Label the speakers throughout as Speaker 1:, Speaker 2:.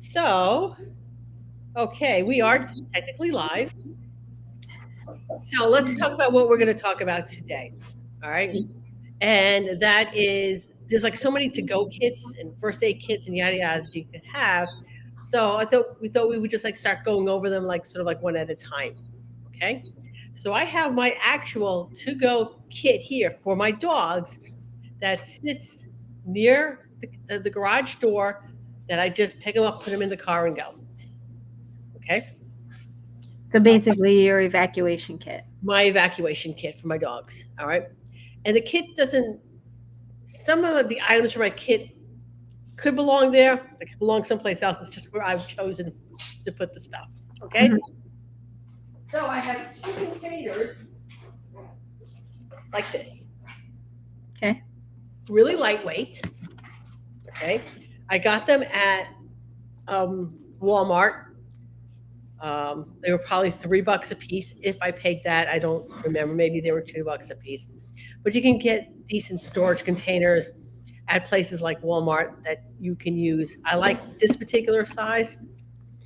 Speaker 1: So, okay, we are technically live. So let's talk about what we're going to talk about today. All right. And that is there's like so many to go kits and first aid kits and yada yada that you could have. So we thought we would just like start going over them like sort of like one at a time. Okay. So I have my actual to go kit here for my dogs that sits near the garage door that I just pick them up, put them in the car and go. Okay.
Speaker 2: So basically, your evacuation kit.
Speaker 1: My evacuation kit for my dogs. All right. And the kit doesn't, some of the items for my kit could belong there. They could belong someplace else. It's just where I've chosen to put the stuff. Okay.
Speaker 2: Mhm.
Speaker 1: So I have two containers like this,
Speaker 2: Okay.
Speaker 1: really lightweight. Okay. I got them at Walmart. They were probably $3 a piece. If I paid that, I don't remember. Maybe they were $2 a piece. But you can get decent storage containers at places like Walmart that you can use. I like this particular size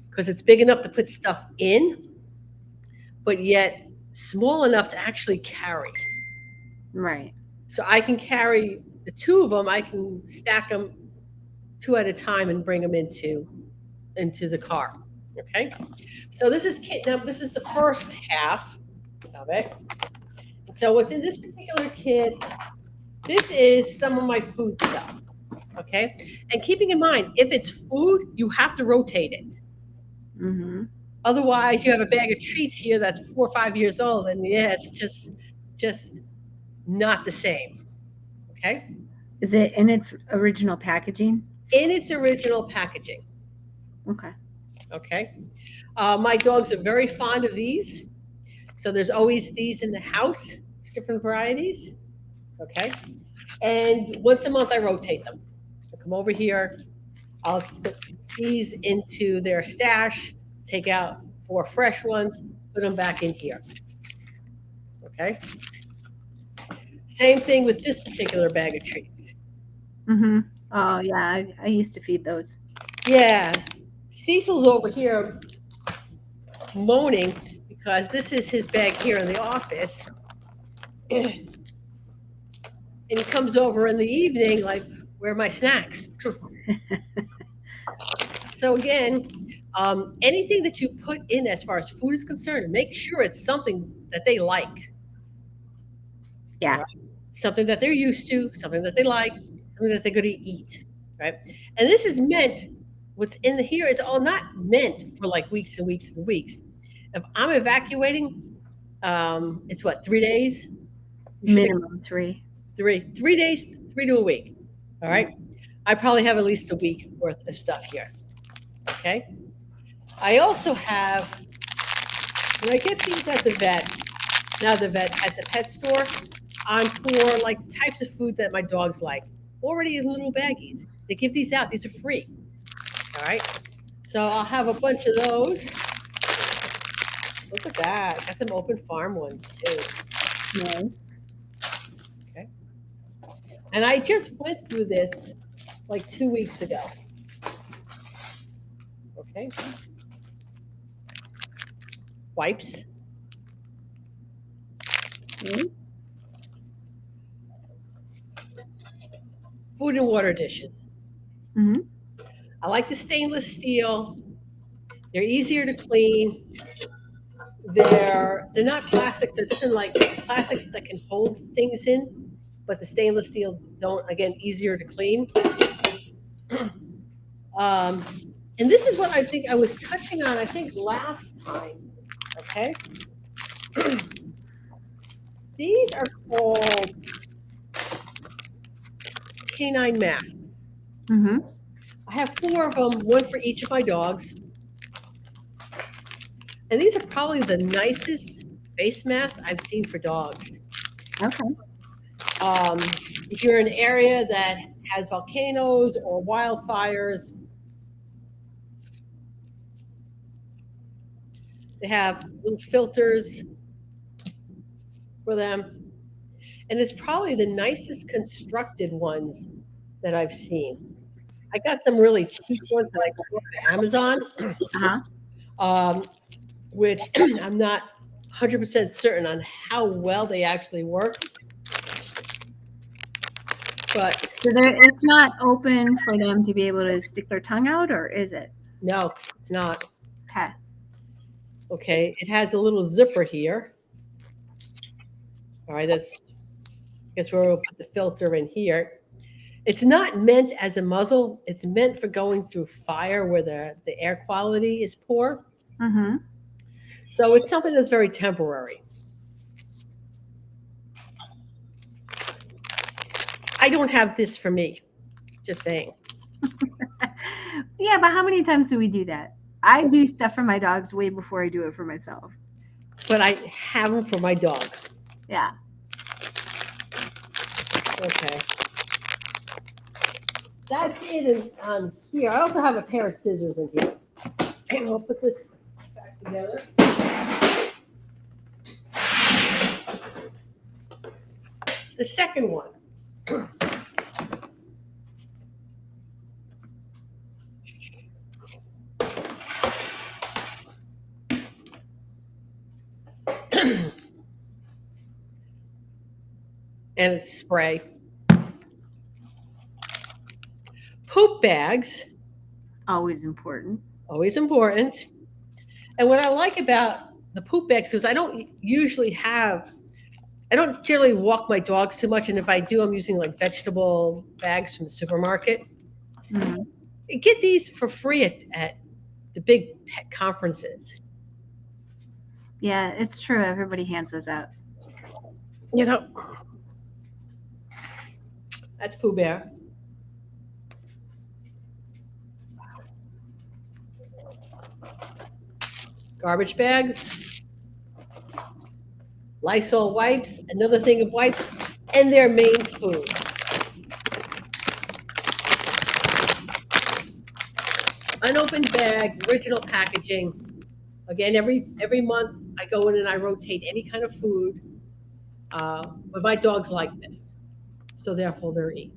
Speaker 1: because it's big enough to put stuff in, but yet small enough to actually carry.
Speaker 2: Right.
Speaker 1: So I can carry the two of them. I can stack them two at a time and bring them into the car. Okay. So this is kit. Now this is the first half of it. So what's in this particular kit? This is some of my food stuff. Okay. And keeping in mind, if it's food, you have to rotate it.
Speaker 2: Mm-hmm.
Speaker 1: Otherwise, you have a bag of treats here that's 4 or 5 years old, and yeah, it's just not the same. Okay.
Speaker 2: Is it in its original packaging?
Speaker 1: In its original packaging.
Speaker 2: Okay.
Speaker 1: Okay. My dogs are very fond of these. So there's always these in the house, different varieties. Okay. And once a month, I rotate them. I come over here. I'll put these into their stash, take out 4 fresh ones, put them back in here. Okay. Same thing with this particular bag of treats.
Speaker 2: Mm-hmm. Oh yeah, I used to feed those.
Speaker 1: Yeah. Cecil's over here moaning because this is his bag here in the office. And he comes over in the evening, like, where are my snacks? So again, anything that you put in as far as food is concerned, make sure it's something that they like,
Speaker 2: Yeah.
Speaker 1: right? Something that they're used to, something that they like, something that they're going to eat, right? And this is meant. What's in here is all not meant for like weeks and weeks and weeks. If I'm evacuating, it's what 3 days. You should think
Speaker 2: Minimum three.
Speaker 1: 3 days, 3 to a week. All right. I probably have at least a week worth of stuff here. Okay. I also have, when I get these at the vet, now the vet at the pet store, I'm for like types of food that my dogs like. Already in little baggies. They give these out. These are free. All right. So I'll have a bunch of those. Look at that. Got some open farm ones too.
Speaker 2: No.
Speaker 1: Okay. And I just went through this like 2 weeks ago. Okay. Wipes.
Speaker 2: Mm-hmm.
Speaker 1: Food and water dishes.
Speaker 2: Mm-hmm.
Speaker 1: I like the stainless steel. They're easier to clean. They're not plastic. They're just in like plastics that can hold things in, but the stainless steel don't. Again, easier to clean. Um, and this is what I think I was touching on. I think last time. Okay, these are called canine masks.
Speaker 2: Mm-hmm.
Speaker 1: I have 4 of them, one for each of my dogs. And these are probably the nicest face masks I've seen for dogs.
Speaker 2: Okay.
Speaker 1: Um, if you're in an area that has volcanoes or wildfires, they have little filters for them. And it's probably the nicest constructed ones that I've seen. I got some really cheap ones that I got off of Amazon,
Speaker 2: Uh-huh.
Speaker 1: um, which I'm not 100% certain on how well they actually work, but
Speaker 2: So it's not open for them to be able to stick their tongue out, or is it?
Speaker 1: no, it's not.
Speaker 2: Okay.
Speaker 1: Okay, it has a little zipper here. All right, that's I guess where we'll put the filter in here. It's not meant as a muzzle. It's meant for going through fire where the air quality is poor.
Speaker 2: Mm-hmm.
Speaker 1: So it's something that's very temporary. I don't have this for me. Just saying.
Speaker 2: Yeah, but how many times do we do that? I do stuff for my dogs way before I do it for myself.
Speaker 1: But I have them for my dog.
Speaker 2: Yeah.
Speaker 1: Okay. That's it on here. I also have a pair of scissors in here. And I'll put this back together. The second one. And it's spray. Poop bags,
Speaker 2: Always important.
Speaker 1: always important. And what I like about the poop bags is I don't generally walk my dogs too much. And if I do, I'm using like vegetable bags from the supermarket.
Speaker 2: Mm-hmm.
Speaker 1: Get these for free at the big pet conferences.
Speaker 2: Yeah, it's true. Everybody hands those out.
Speaker 1: You know, that's Pooh Bear. Garbage bags, Lysol wipes, another thing of wipes, and their main food. Unopened bag, original packaging. Again, every month I go in and I rotate any kind of food. But my dogs like this, so therefore they're eat.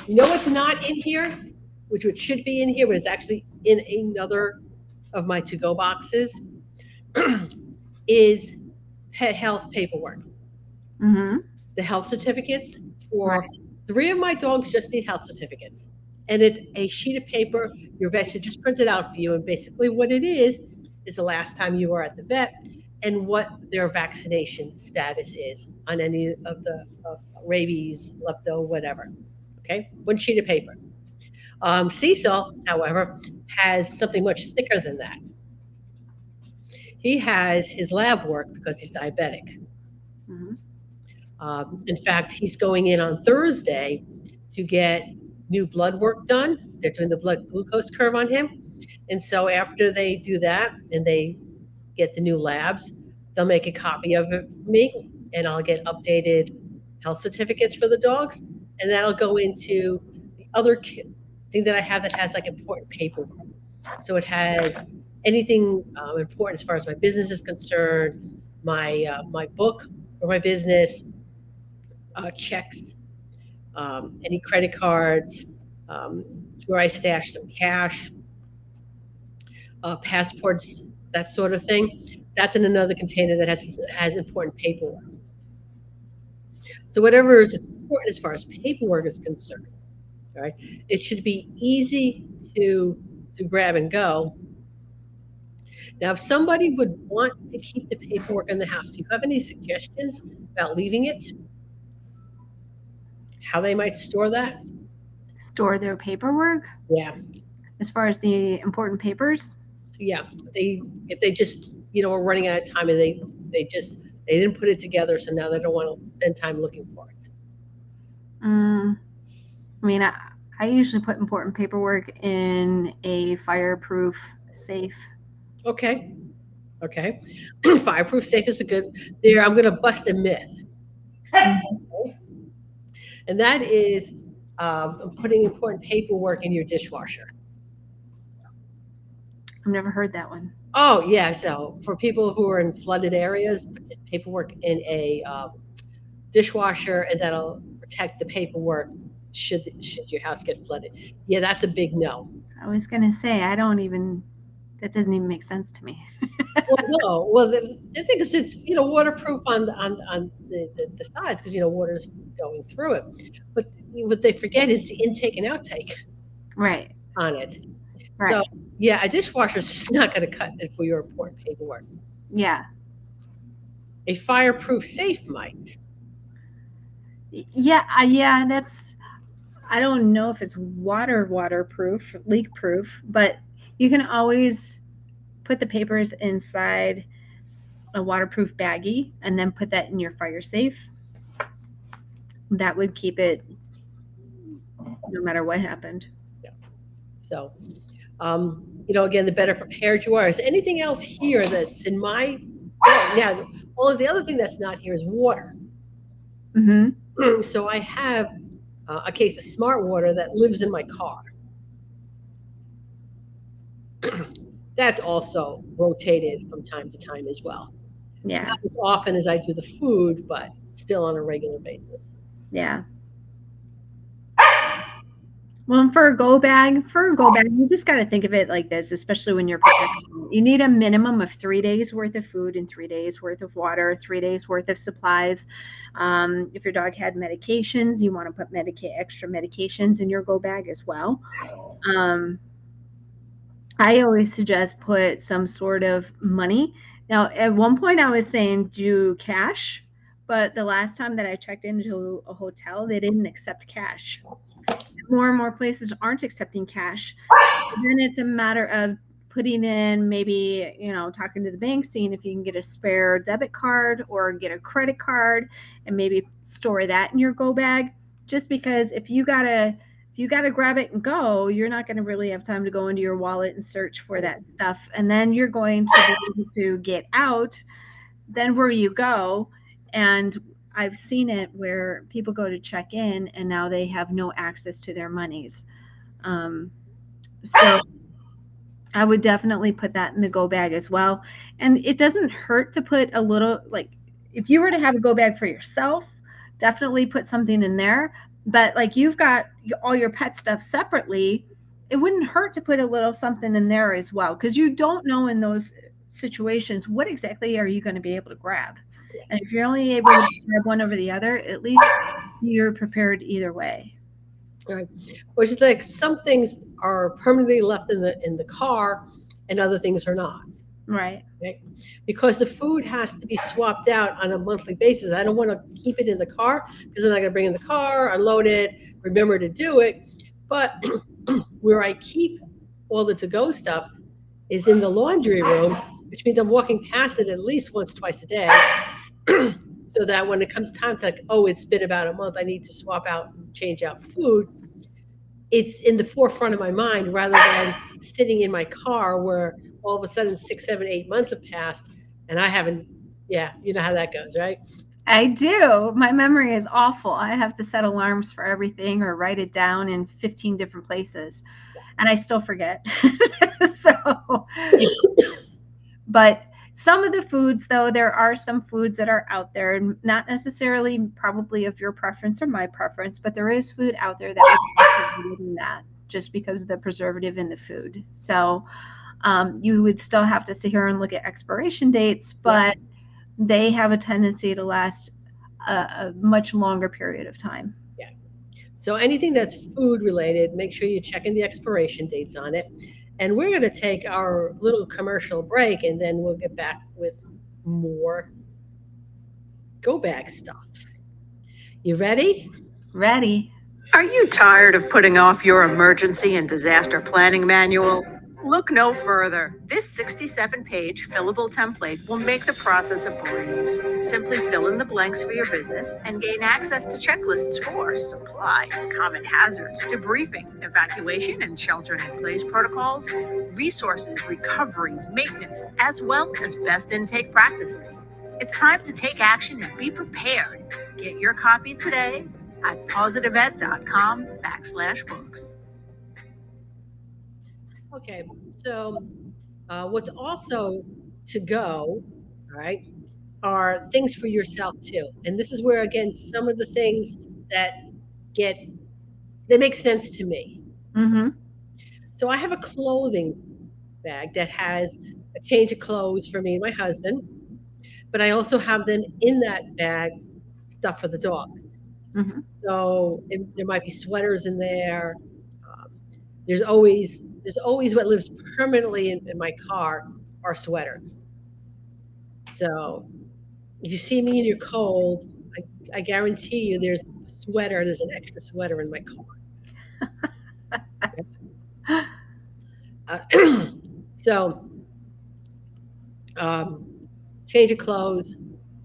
Speaker 1: You know what's not in here, which it should be in here, but it's actually in another of my to-go boxes, is pet health paperwork.
Speaker 2: Mm-hmm.
Speaker 1: The health certificates for
Speaker 2: Right.
Speaker 1: 3 of my dogs just need health certificates. And it's a sheet of paper your vet should just print it out for you. And basically what it is the last time you were at the vet and what their vaccination status is on any of the rabies, lepto, whatever. Okay, one sheet of paper. Cecil, however, has something much thicker than that. He has his lab work because he's diabetic.
Speaker 2: Mm-hmm.
Speaker 1: In fact, he's going in on Thursday to get new blood work done. They're doing the blood glucose curve on him. And so after they do that and they get the new labs, they'll make a copy of it for me and I'll get updated health certificates for the dogs. And that'll go into the other thing that I have that has like important paperwork. So it has anything important as far as my business is concerned, my book for my business, checks, any credit cards, where I stash some cash, passports, that sort of thing. That's in another container that has important paperwork. So whatever is important as far as paperwork is concerned, right? It should be easy to grab and go. Now, if somebody would want to keep the paperwork in the house, do you have any suggestions about leaving it? How they might store that?
Speaker 2: Store their paperwork
Speaker 1: Yeah,
Speaker 2: as far as the important papers.
Speaker 1: yeah. If they just are running out of time and they didn't put it together, so now they don't want to spend time looking for it.
Speaker 2: I mean, I usually put important paperwork in a fireproof safe.
Speaker 1: Okay, okay. Fireproof safe is a good. There, I'm going to bust a myth, and that is putting important paperwork in your dishwasher.
Speaker 2: I've never heard that one.
Speaker 1: Oh yeah, so for people who are in flooded areas, put paperwork in a dishwasher, and that'll protect the paperwork should your house get flooded. Yeah, that's a big no.
Speaker 2: I was gonna say I don't even. That doesn't even make sense to me.
Speaker 1: Well, no. Well, the thing is, it's waterproof on the sides because water's going through it. But what they forget is the intake and outtake
Speaker 2: Right.
Speaker 1: on it. So
Speaker 2: Right.
Speaker 1: yeah, a dishwasher's just not going to cut it for your important paperwork.
Speaker 2: Yeah.
Speaker 1: A fireproof safe might.
Speaker 2: Yeah. Yeah. That's. I don't know if it's waterproof, leak proof, but you can always put the papers inside a waterproof baggie and then put that in your fire safe. That would keep it no matter what happened.
Speaker 1: Yeah. So, again, the better prepared you are. Is there anything else here that's in my now? All the other thing that's not here is water.
Speaker 2: Mm-hmm.
Speaker 1: So I have a case of smart water that lives in my car. That's also rotated from time to time as well.
Speaker 2: Yeah.
Speaker 1: Not as often as I do the food, but still on a regular basis.
Speaker 2: Yeah. Well, for a go bag, you just got to think of it like this, especially when you're preparing. You need a minimum of 3 days worth of food and 3 days worth of water, 3 days worth of supplies. If your dog had medications, you want to put extra medications in your go bag as well. Um, I always suggest put some sort of money. Now, at one point, I was saying do cash, but the last time that I checked into a hotel, they didn't accept cash. More and more places aren't accepting cash. Then it's a matter of putting in maybe, talking to the bank, seeing if you can get a spare debit card or get a credit card and maybe store that in your go bag. Just because if you gotta grab it and go, you're not going to really have time to go into your wallet and search for that stuff. And then you're going to be able to get out. Then where you go, and I've seen it where people go to check in and now they have no access to their monies. So I would definitely put that in the go bag as well. And it doesn't hurt to put a little, like, if you were to have a go bag for yourself, definitely put something in there. But like you've got all your pet stuff separately, it wouldn't hurt to put a little something in there as well, because you don't know in those situations what exactly are you going to be able to grab. And if you're only able to grab one over the other, at least you're prepared either way.
Speaker 1: Right. Which is like some things are permanently left in the car and other things are not.
Speaker 2: Right.
Speaker 1: Okay? Because the food has to be swapped out on a monthly basis. I don't want to keep it in the car because then I got to bring in the car, unload it, remember to do it. But where I keep all the to-go stuff is in the laundry room, which means I'm walking past it at least once, twice a day. So that when it comes time to it's been about a month, I need to swap out and change out food. It's in the forefront of my mind rather than sitting in my car where all of a sudden 6, 7, 8 months have passed and I haven't. Yeah, you know how that goes, right?
Speaker 2: I do. My memory is awful. I have to set alarms for everything or write it down in 15 different places, and I still forget. So, but some of the foods, though, there are some foods that are out there, and not necessarily probably of your preference or my preference, but there is food out there that would be that just because of the preservative in the food. So you would still have to sit here and look at expiration dates, but they have a tendency to last a much longer period of time.
Speaker 1: Yeah. So anything that's food related, make sure you check in the expiration dates on it. And we're going to take our little commercial break and then we'll get back with more go bag stuff. You ready?
Speaker 2: Ready.
Speaker 3: Are you tired of putting off your emergency and disaster planning manual? Look no further. This 67-page fillable template will make the process a breeze. Simply fill in the blanks for your business and gain access to checklists for supplies, common hazards, debriefing, evacuation and sheltering-in-place protocols, resources, recovery, maintenance, as well as best intake practices. It's time to take action and be prepared. Get your copy today at positiveed.com/books.
Speaker 1: Okay, so what's also to go, all right, are things for yourself too. And this is where, again, some of the things that make sense to me.
Speaker 2: Mm-hmm.
Speaker 1: So I have a clothing bag that has a change of clothes for me and my husband, but I also have then in that bag stuff for the dogs.
Speaker 2: Mm-hmm.
Speaker 1: So there might be sweaters in there. Um, there's always what lives permanently in my car are sweaters. So if you see me and you're cold, I guarantee you there's an extra sweater in my car. So change of clothes,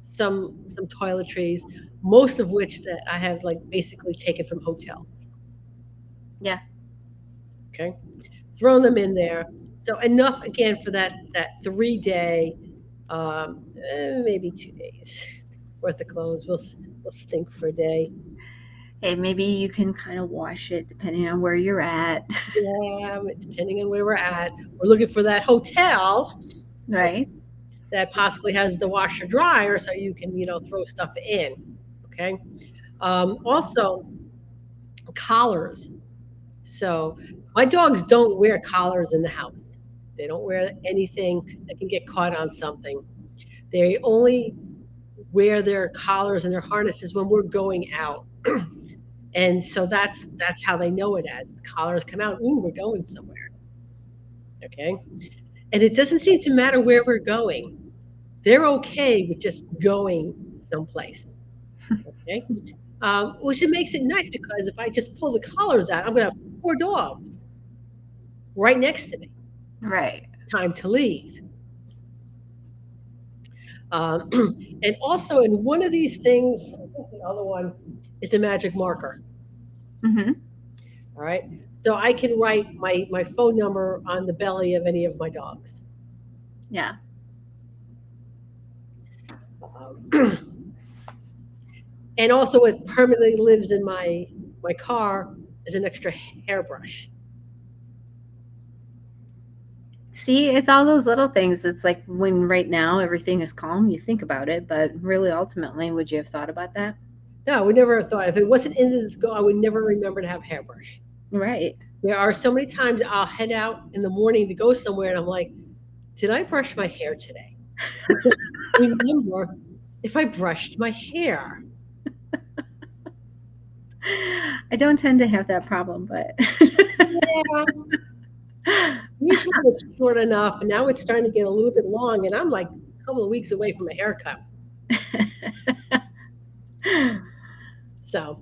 Speaker 1: some toiletries, most of which that I have like basically taken from hotels.
Speaker 2: Yeah.
Speaker 1: Okay, thrown them in there. So enough again for that 3 day, maybe 2 days worth of clothes. We'll stink for a day.
Speaker 2: Hey, maybe you can kind of wash it depending on where you're at.
Speaker 1: Yeah, depending on where we're at, we're looking for that hotel
Speaker 2: Right.
Speaker 1: that possibly has the washer dryer, so you can throw stuff in. Okay. Also, collars. So my dogs don't wear collars in the house. They don't wear anything that can get caught on something. They only wear their collars and their harnesses when we're going out. And so that's how they know it as. The collars come out, ooh, we're going somewhere. Okay. And it doesn't seem to matter where we're going. They're okay with just going someplace. Okay. Which it makes it nice because if I just pull the collars out, I'm going to have 4 dogs right next to me.
Speaker 2: Right.
Speaker 1: Time to leave. And also in one of these things, I think the other one is a magic marker.
Speaker 2: Mm-hmm.
Speaker 1: All right. So I can write my phone number on the belly of any of my dogs.
Speaker 2: Yeah.
Speaker 1: And also what permanently lives in my car is an extra hairbrush.
Speaker 2: See, it's all those little things. It's like when right now everything is calm, you think about it, but really ultimately, would you have thought about that?
Speaker 1: No, we never thought if it wasn't in this go, I would never remember to have a hairbrush.
Speaker 2: Right.
Speaker 1: There are so many times I'll head out in the morning to go somewhere and I'm like, did I brush my hair today? Remember if I brushed my hair.
Speaker 2: I don't tend to have that problem, but
Speaker 1: Yeah. Usually it's short enough, and now it's starting to get a little bit long, and I'm like a couple of weeks away from a haircut. So,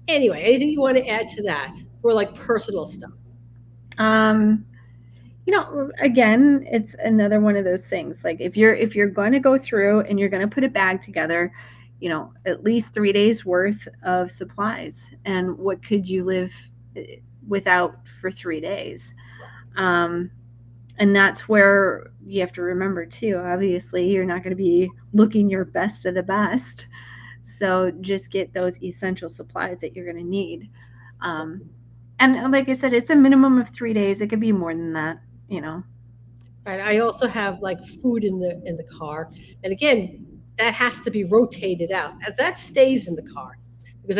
Speaker 1: anyway, anything you want to add to that for like personal stuff?
Speaker 2: Again, it's another one of those things. Like if you're going to go through and you're going to put a bag together, at least 3 days worth of supplies. And what could you live without for 3 days? And that's where you have to remember too. Obviously, you're not going to be looking your best of the best. So just get those essential supplies that you're going to need. And like I said, it's a minimum of 3 days. It could be more than that.
Speaker 1: Right. I also have like food in the car, and again, that has to be rotated out. And that stays in the car because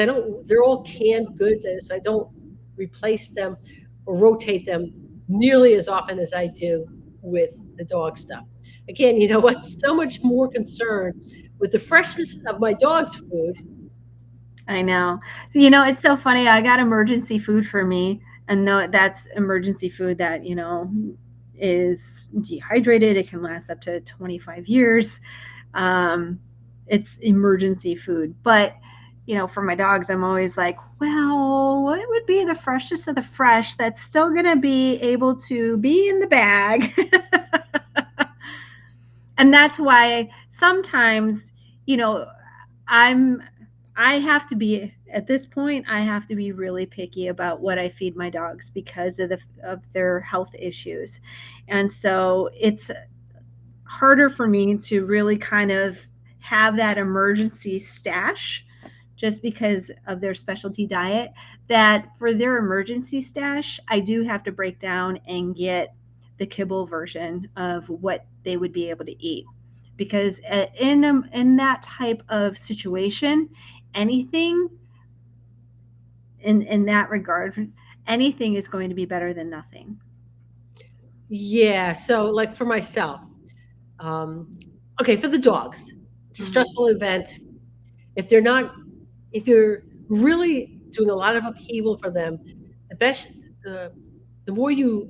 Speaker 1: they're all canned goods, and so I don't replace them or rotate them nearly as often as I do with the dog stuff. Again, you know what's so much more concerned with the freshness of my dog's food.
Speaker 2: I know. So, it's so funny. I got emergency food for me, and that's emergency food that, is dehydrated. It can last up to 25 years. It's emergency food. But, for my dogs, I'm always like, well, what would be the freshest of the fresh that's still going to be able to be in the bag? And that's why sometimes, I have to be at this point. I have to be really picky about what I feed my dogs because of their health issues, and so it's harder for me to really kind of have that emergency stash, just because of their specialty diet. That for their emergency stash, I do have to break down and get the kibble version of what they would be able to eat, because in that type of situation, anything in that regard, anything is going to be better than nothing.
Speaker 1: Yeah. So, like for myself, um, okay, for the dogs, it's a
Speaker 2: Mhm.
Speaker 1: stressful event. If they're not, if you're really doing a lot of upheaval for them, the best, the the more you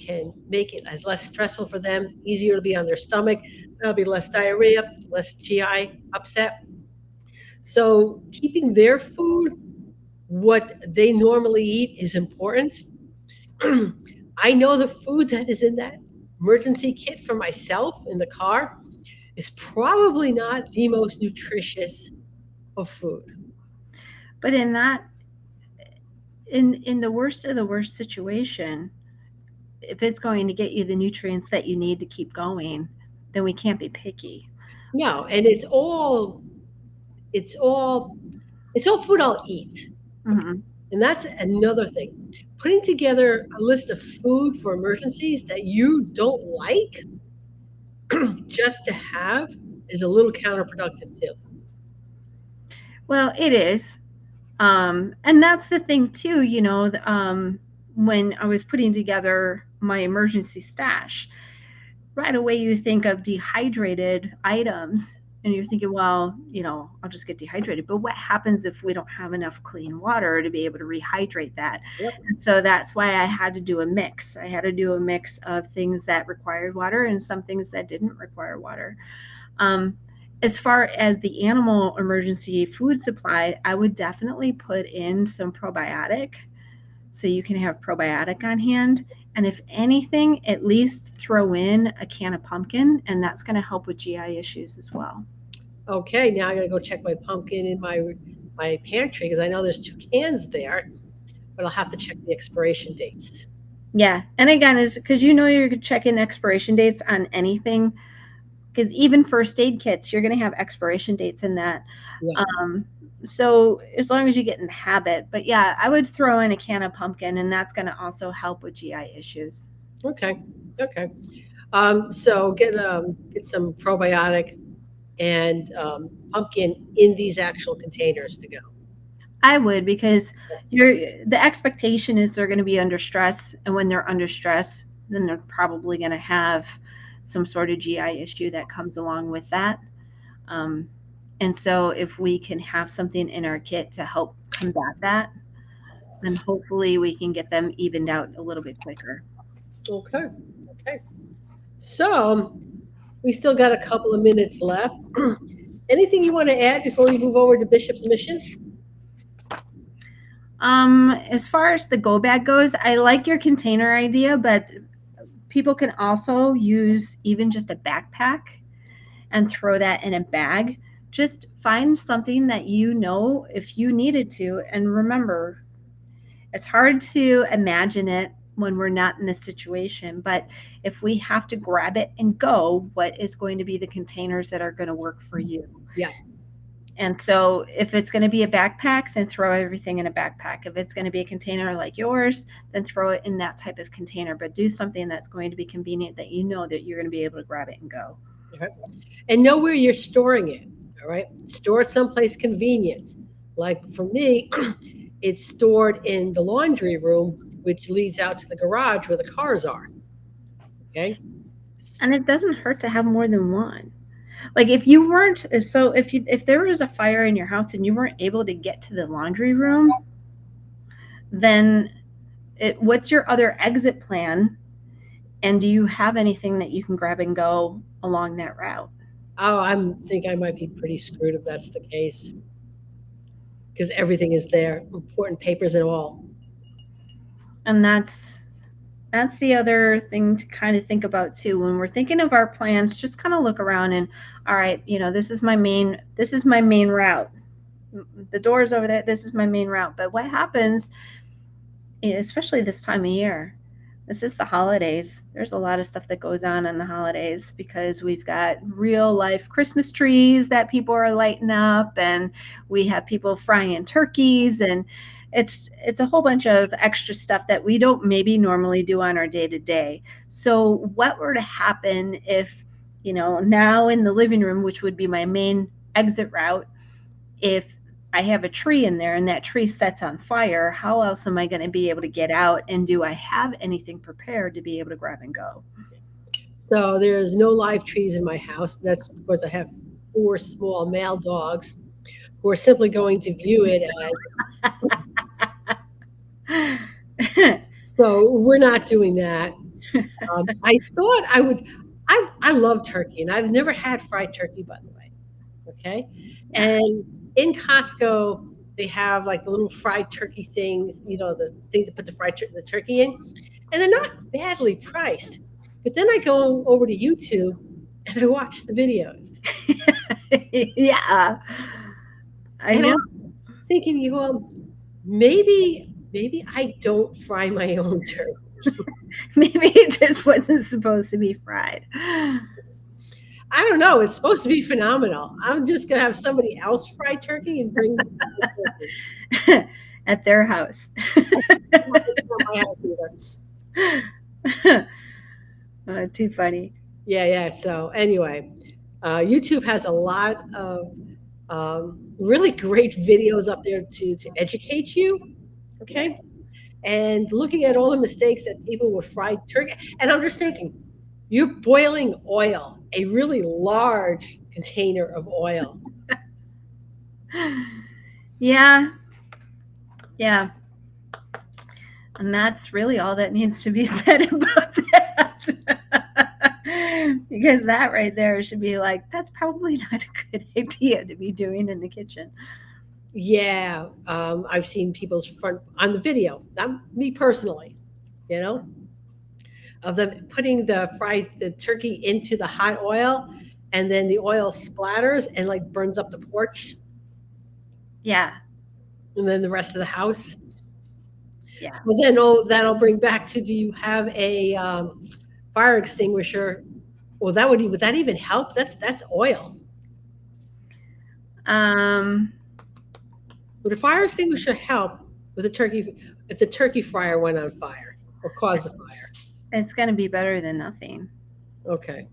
Speaker 1: can make it as less stressful for them, easier to be on their stomach. There'll be less diarrhea, less GI upset. So keeping their food what they normally eat is important. I know the food that is in that emergency kit for myself in the car is probably not the most nutritious of food.
Speaker 2: But in that, in the worst of the worst situation, if it's going to get you the nutrients that you need to keep going, then we can't be picky.
Speaker 1: No, and it's all it's all food I'll eat.
Speaker 2: Hmm.
Speaker 1: And that's another thing. Putting together a list of food for emergencies that you don't like just to have is a little counterproductive too.
Speaker 2: Well, it is. And that's the thing too, when I was putting together my emergency stash, right away you think of dehydrated items and you're thinking, well, I'll just get dehydrated. But what happens if we don't have enough clean water to be able to rehydrate that?
Speaker 1: Yep.
Speaker 2: And so that's why I had to do a mix. I had to do a mix of things that required water and some things that didn't require water. Um, as far as the animal emergency food supply, I would definitely put in some probiotic so you can have probiotic on hand. And if anything, at least throw in a can of pumpkin, and that's going to help with GI issues as well.
Speaker 1: Okay, now I gotta go check my pumpkin in my pantry because I know there's 2 cans there, but I'll have to check the expiration dates.
Speaker 2: Yeah. And again, is because you're checking expiration dates on anything, because even first aid kits, you're going to have expiration dates in that.
Speaker 1: Yes.
Speaker 2: Um, so as long as you get in the habit, but yeah, I would throw in a can of pumpkin, and that's going to also help with GI issues.
Speaker 1: Okay. Okay. So get some probiotic and pumpkin in these actual containers to go.
Speaker 2: I would, because the expectation is they're going to be under stress, and when they're under stress, then they're probably going to have some sort of GI issue that comes along with that. Um, and so, if we can have something in our kit to help combat that, then hopefully we can get them evened out a little bit quicker.
Speaker 1: Okay. Okay. So we still got a couple of minutes left. Anything you want to add before we move over to Bishop's mission?
Speaker 2: As far as the go bag goes, I like your container idea, but people can also use even just a backpack and throw that in a bag. Just find something that if you needed to. And remember, it's hard to imagine it when we're not in this situation, but if we have to grab it and go, what is going to be the containers that are going to work for you?
Speaker 1: Yeah.
Speaker 2: And so if it's going to be a backpack, then throw everything in a backpack. If it's going to be a container like yours, then throw it in that type of container, but do something that's going to be convenient that that you're going to be able to grab it and go.
Speaker 1: Okay. And know where you're storing it. All right. Store it someplace convenient. Like for me, it's stored in the laundry room, which leads out to the garage where the cars are. Okay.
Speaker 2: And it doesn't hurt to have more than one. Like if there was a fire in your house and you weren't able to get to the laundry room, then what's your other exit plan? And do you have anything that you can grab and go along that route?
Speaker 1: Oh, think I might be pretty screwed if that's the case. Because everything is there, important papers and all.
Speaker 2: And that's the other thing to kind of think about too. When we're thinking of our plans, just kind of look around and, all right, this is my main route. The door's over there. This is my main route. But what happens, especially this time of year? This is the holidays. There's a lot of stuff that goes on in the holidays because we've got real life Christmas trees that people are lighting up, and we have people frying turkeys, and it's a whole bunch of extra stuff that we don't maybe normally do on our day to day. So what were to happen if, now in the living room, which would be my main exit route, if I have a tree in there and that tree sets on fire, how else am I going to be able to get out? And do I have anything prepared to be able to grab and go?
Speaker 1: So there's no live trees in my house. That's because I have 4 small male dogs who are simply going to view it as, so we're not doing that. I thought I would, I love turkey and I've never had fried turkey, by the way. Okay. And in Costco, they have like the little fried turkey things, the thing to put the turkey in, and they're not badly priced. But then I go over to YouTube and I watch the videos.
Speaker 2: Yeah. I know.
Speaker 1: I'm thinking, maybe I don't fry my own turkey.
Speaker 2: Maybe it just wasn't supposed to be fried.
Speaker 1: I don't know. It's supposed to be phenomenal. I'm just gonna have somebody else fry turkey and bring me turkey.
Speaker 2: At their house. Too funny.
Speaker 1: Yeah. So anyway, YouTube has a lot of really great videos up there to educate you. Okay. And looking at all the mistakes that people with fried turkey. And I'm just thinking, you're boiling oil, a really large container of oil.
Speaker 2: Yeah. And that's really all that needs to be said about that. Because that right there should be like, that's probably not a good idea to be doing in the kitchen.
Speaker 1: Yeah. I've seen people's front on the video, not me personally, of them putting the turkey into the hot oil, and then the oil splatters and like burns up the porch.
Speaker 2: Yeah.
Speaker 1: And then the rest of the house.
Speaker 2: Yeah.
Speaker 1: So then that'll bring back to, do you have a fire extinguisher? Well, would that even help? That's oil. Would a fire extinguisher help with a turkey if the turkey fryer went on fire or caused a fire?
Speaker 2: It's going to be better than nothing.
Speaker 1: Okay.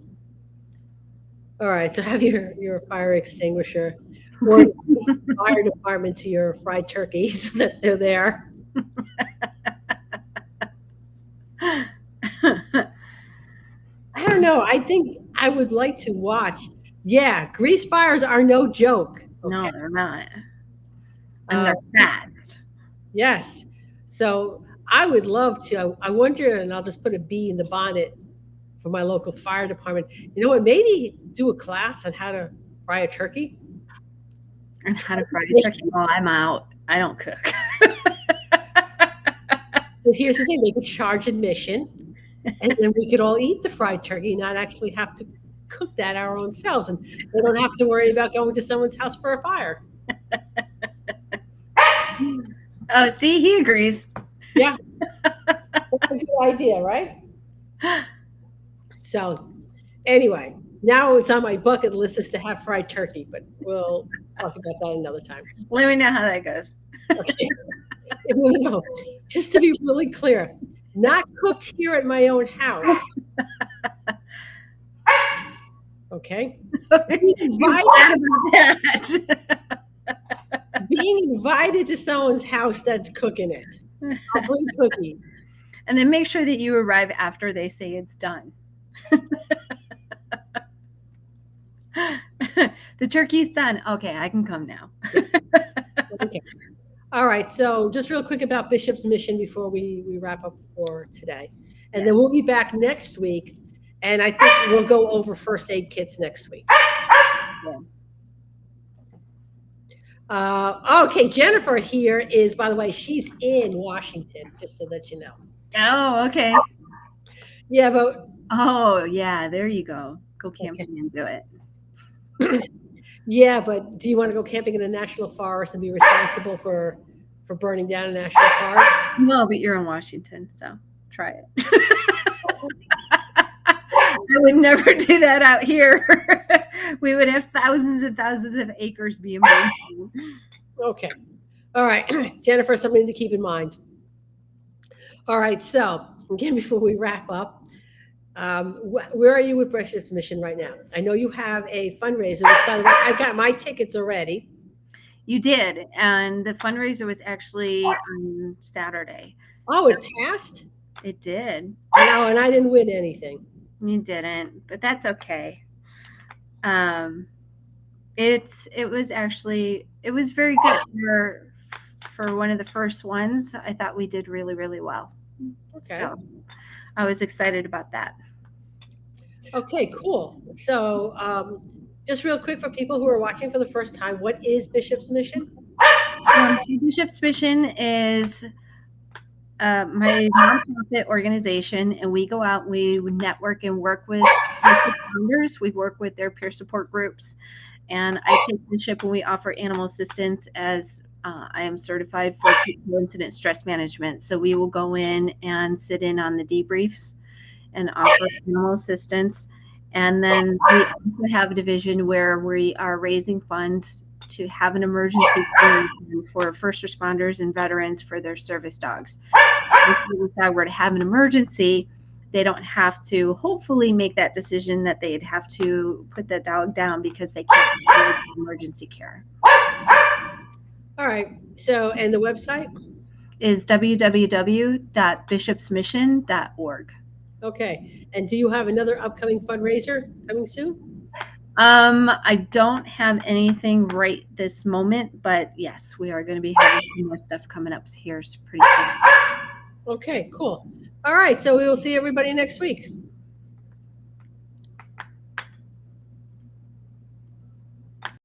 Speaker 1: All right. So have your fire extinguisher or the fire department to your fried turkeys so that they're there. I don't know. I think I would like to watch. Yeah, grease fires are no joke.
Speaker 2: Okay? No, they're not. And they're fast.
Speaker 1: Yes. So I would love to. I wonder, and I'll just put a bee in the bonnet for my local fire department. You know what? Maybe do a class on how to fry a turkey.
Speaker 2: And how to fry a turkey. Well, I'm out. I don't cook.
Speaker 1: But here's the thing: they could charge admission, and then we could all eat the fried turkey, not actually have to cook that our own selves, and they don't have to worry about going to someone's house for a fire.
Speaker 2: Oh, see, he agrees.
Speaker 1: Yeah, that's a good idea, right? So, anyway, now it's on my bucket list is to have fried turkey, but we'll talk about that another time.
Speaker 2: Let me know how that goes.
Speaker 1: Okay. No, just to be really clear, not cooked here at my own house. Okay. Being invited to someone's house that's cooking it. I'll bring cookies.
Speaker 2: And then make sure that you arrive after they say it's done. The turkey's done. Okay, I can come now.
Speaker 1: Okay. All right. So just real quick about Bishop's mission before we wrap up for today. And then we'll be back next week. And I think we'll go over first aid kits next week. Okay, Jennifer here is, by the way, she's in Washington, just so that you know.
Speaker 2: Oh, okay.
Speaker 1: Yeah, but.
Speaker 2: Oh, yeah, there you go. Go camping and do it.
Speaker 1: Yeah, but do you want to go camping in a national forest and be responsible for burning down a national forest?
Speaker 2: No, but you're in Washington, so try it. I would never do that out here. We would have thousands and thousands of acres being burned.
Speaker 1: Okay. All right. Jennifer, something to keep in mind. All right. So again, before we wrap up, where are you with Bishop's Mission right now? I know you have a fundraiser, which, by the way, I got my tickets already.
Speaker 2: You did, and the fundraiser was actually on Saturday.
Speaker 1: Oh, it passed?
Speaker 2: It did.
Speaker 1: No, and I didn't win anything.
Speaker 2: You didn't, but that's okay. It was very good for one of the first ones. I thought we did really, really well.
Speaker 1: Okay.
Speaker 2: So I was excited about that.
Speaker 1: Okay, cool. So just real quick for people who are watching for the first time, what is Bishop's mission?
Speaker 2: Bishop's mission is my nonprofit organization, and we go out, we network and work with founders. We work with their peer support groups, and I take Bishop when we offer animal assistance as I am certified for incident stress management. So we will go in and sit in on the debriefs and offer animal assistance. And then we also have a division where we are raising funds to have an emergency plan for first responders and veterans for their service dogs. If the dog were to have an emergency, they don't have to hopefully make that decision that they'd have to put the dog down because they can't afford emergency care.
Speaker 1: All right. So, and the website
Speaker 2: is www.bishopsmission.org.
Speaker 1: Okay. And do you have another upcoming fundraiser coming soon?
Speaker 2: I don't have anything right this moment, but yes, we are going to be having some more stuff coming up here pretty soon.
Speaker 1: Okay, cool. All right. So we will see everybody next week.